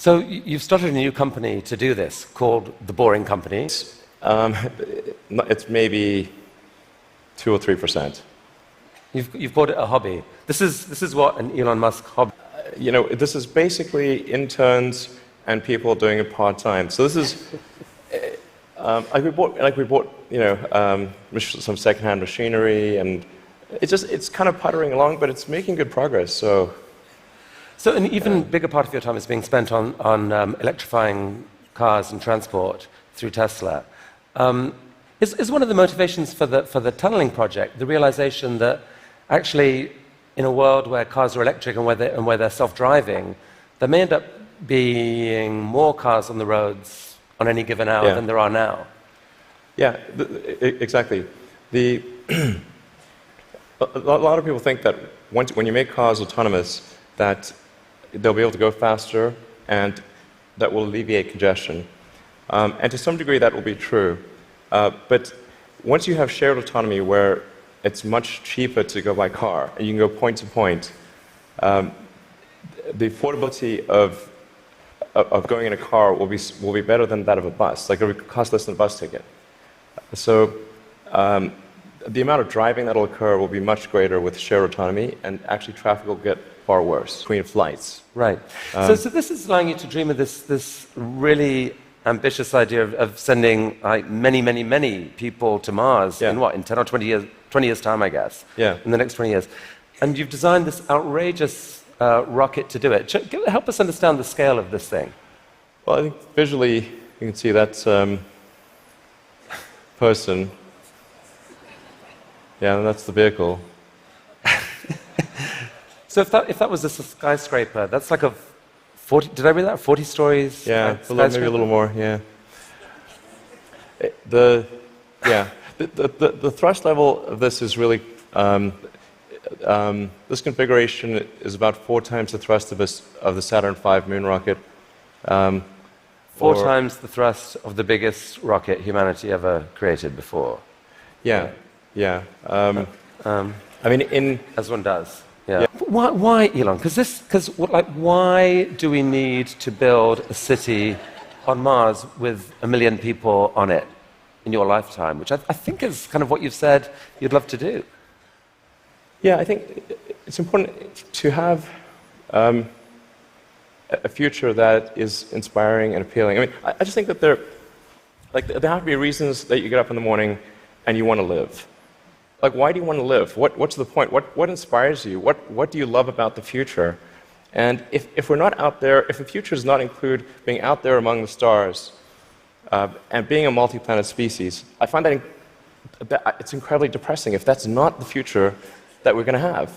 So you've started a new company to do this called The Boring Company. Um, it's maybe 2 or 3%. You've called it a hobby. This is what an Elon Musk hobby. This is basically interns and people doing it part-time. So this is we bought some second-hand machinery, and it's kind of puttering along, but it's making good progress. So an even bigger part of your time is being spent on electrifying cars and transport through Tesla. Is one of the motivations for the tunneling project the realization that actually, in a world where cars are electric and where they're self-driving, there may end up being more cars on the roads on any given hour than there are now? Yeah, exactly. A lot of people think that when you make cars autonomous, that they'll be able to go faster and that will alleviate congestion. And to some degree that will be true. But once you have shared autonomy where it's much cheaper to go by car and you can go point to point, the affordability of going in a car will be better than that of a bus. Like, it will cost less than a bus ticket. So the amount of driving that will occur will be much greater with shared autonomy, and actually traffic will get far worse between flights. Right. So this is allowing you to dream of this really ambitious idea of sending many people to Mars in 10 or 20 years time, I guess. Yeah. In the next 20 years. And you've designed this outrageous rocket to do it. Help us understand the scale of this thing. Well, I think visually you can see that person. Yeah, and that's the vehicle. So if that was a skyscraper, that's like a 40, did I read that? 40 stories? Yeah, maybe a little more, yeah. The thrust level of this is really, this configuration is about 4 times the thrust of the Saturn V moon rocket. 4 times the thrust of the biggest rocket humanity ever created before. Yeah. I mean, as one does. Yeah. Why, Elon? Why do we need to build a city on Mars with 1 million people on it in your lifetime, which I think is kind of what you've said you'd love to do? Yeah, I think it's important to have a future that is inspiring and appealing. I mean, I just think that there have to be reasons that you get up in the morning and you want to live. Like, why do you want to live? What's the point? What inspires you? What do you love about the future? And if we're not out there, if the future does not include being out there among the stars and being a multi-planet species, I find that it's incredibly depressing if that's not the future that we're going to have.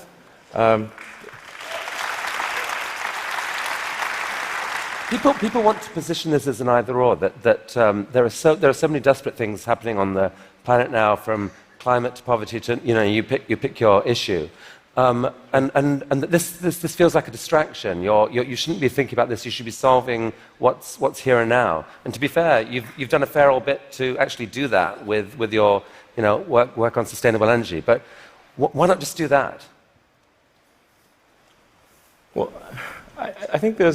People want to position this as an either-or, that there are so many desperate things happening on the planet now, from climate to poverty to, you pick your issue. And this feels like a distraction. You shouldn't be thinking about this. You should be solving what's here and now. And to be fair, you've done a fair old bit to actually do that with your work on sustainable energy. But why not just do that? Well, I think I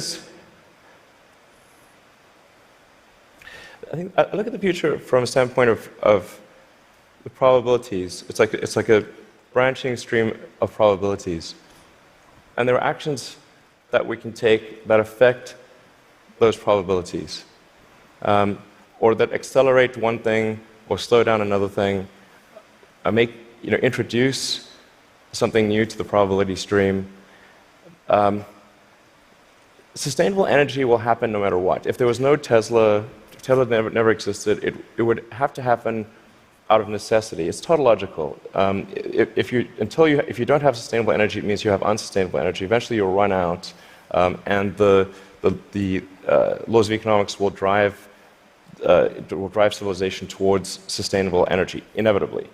look at the future from a standpoint of the probabilities. It's like a branching stream of probabilities. And there are actions that we can take that affect those probabilities, or that accelerate one thing or slow down another thing, introduce something new to the probability stream. Sustainable energy will happen no matter what. If there was no Tesla, if Tesla never existed, it would have to happen out of necessity. It's tautological. If you don't have sustainable energy, it means you have unsustainable energy. Eventually, you'll run out, and the laws of economics will drive civilization towards sustainable energy inevitably.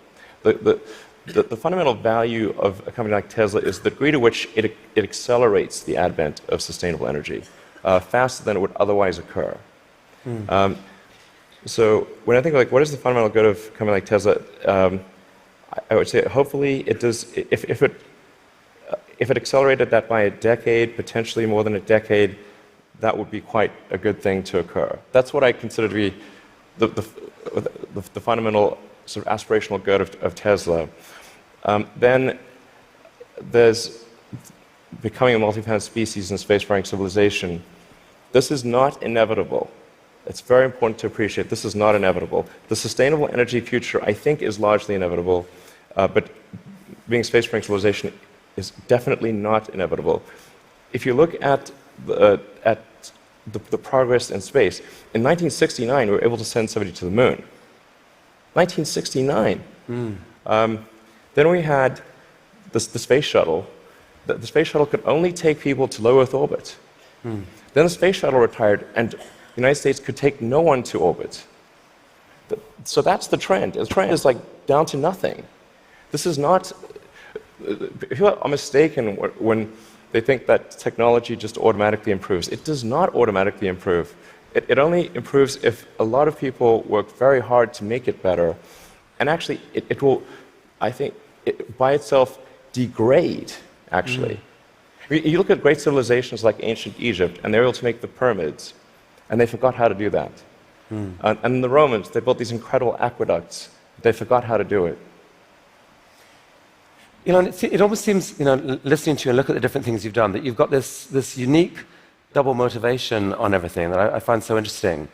The fundamental value of a company like Tesla is the degree to which it accelerates the advent of sustainable energy faster than it would otherwise occur. So when I think what is the fundamental good of a company like Tesla, I would say hopefully it does. If it accelerated that by a decade, potentially more than a decade, that would be quite a good thing to occur. That's what I consider to be the fundamental sort of aspirational good of Tesla. Then there's becoming a multi-planet species and spacefaring civilization. This is not inevitable. It's very important to appreciate this is not inevitable. The sustainable energy future, I think, is largely inevitable, but being a spacefaring civilization is definitely not inevitable. If you look at the progress in space, in 1969 we were able to send somebody to the moon. 1969. Then we had the space shuttle. The space shuttle could only take people to low Earth orbit. Then the space shuttle retired, and the United States could take no one to orbit. So that's the trend. The trend is like down to nothing. This is not. People are mistaken when they think that technology just automatically improves. It does not automatically improve. It only improves if a lot of people work very hard to make it better. And actually, it will, I think, by itself degrade, actually. You look at great civilizations like ancient Egypt, and they were able to make the pyramids, and they forgot how to do that. And the Romans, they built these incredible aqueducts. They forgot how to do it. Elon, it almost seems, listening to you and look at the different things you've done, that you've got this unique double motivation on everything that I find so interesting.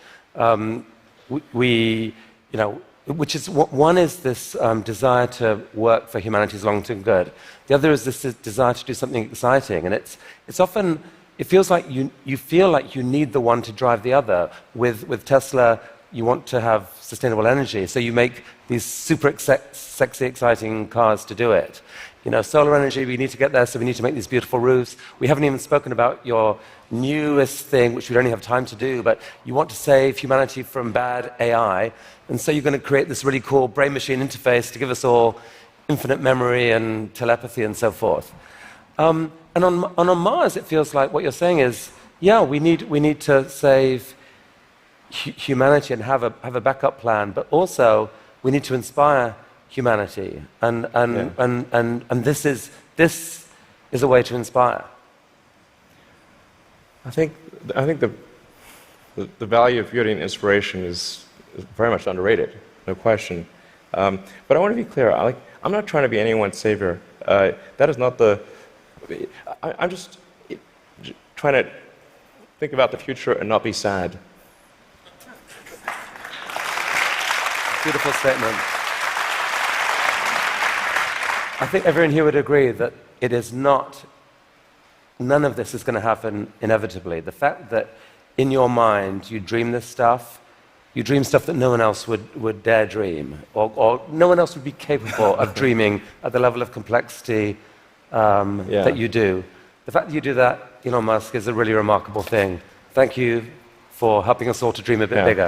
Which is, one is this desire to work for humanity's long-term good. The other is this desire to do something exciting. And it's often, it feels like you feel like you need the one to drive the other. With Tesla, you want to have sustainable energy, so you make these super sexy, exciting cars to do it. Solar energy, we need to get there, so we need to make these beautiful roofs. We haven't even spoken about your newest thing, which we don't have time to do, but you want to save humanity from bad AI, and so you're going to create this really cool brain-machine interface to give us all infinite memory and telepathy and so forth. And on Mars, it feels like what you're saying is, yeah, we need to save humanity and have a backup plan, but also we need to inspire humanity, and this is a way to inspire. I think the value of beauty and inspiration is very much underrated, no question. But I want to be clear. I'm not trying to be anyone's savior. That is not the. I'm just trying to think about the future and not be sad. Beautiful statement. I think everyone here would agree that it is not, none of this is going to happen inevitably. The fact that in your mind you dream this stuff, you dream stuff that no one else would dare dream, or no one else would be capable of dreaming at the level of complexity that you do. The fact that you do that, Elon Musk, is a really remarkable thing. Thank you for helping us all to dream a bit bigger.